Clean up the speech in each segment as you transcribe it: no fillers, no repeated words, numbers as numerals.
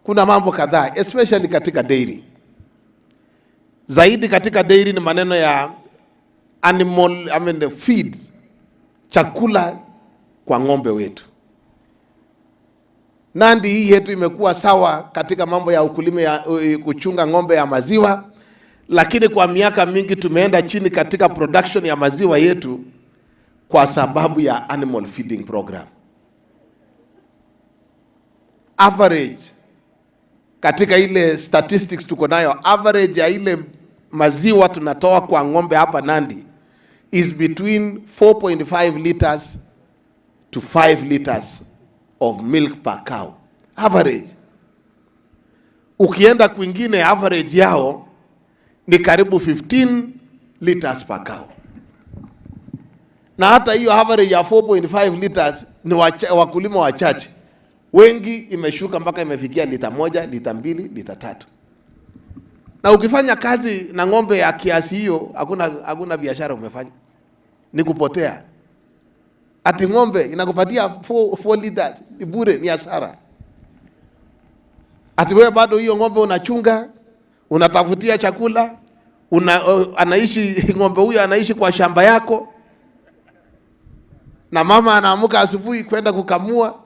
kuna mambo kadhaa, especially katika dairy. Zaidi katika dairy ni maneno ya the feeds, chakula kwa ng'ombe wetu. Nandi hii yetu imekuwa sawa katika mambo ya ukulima ya kuchunga ng'ombe ya maziwa, lakini kwa miaka mingi tumeenda chini katika production ya maziwa yetu kwa sababu ya animal feeding program. Average katika ile statistics tuko nayo, average ya ile maziwa tunatoa kwa ng'ombe hapa Nandi is between 4.5 liters to 5 liters of milk per cow. Average. Ukienda kwingine average yao ni karibu 15 liters per cow. Na hata hiyo average ya 4.5 liters ni wakulima wachache. Wengi imeshuka mpaka imefikia lita 1, lita 2, lita 3. Na ukifanya kazi na ng'ombe ya kiasi hiyo, hakuna biashara umefanya. Ni kupotea. Ati ng'ombe inakupatia 4 liters, ni bure, ni hasara. Ati wewe bado hiyo ng'ombe unachunga, unatafutia chakula, anaishi ng'ombe huyo anaishi kwa shamba yako. Na mama anaamuka asubuhi kwenda kukamua,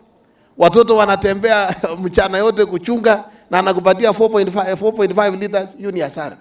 watoto wanatembea mchana yote kuchunga, na anakupatia 4.5 liters, hiyo ni hasara.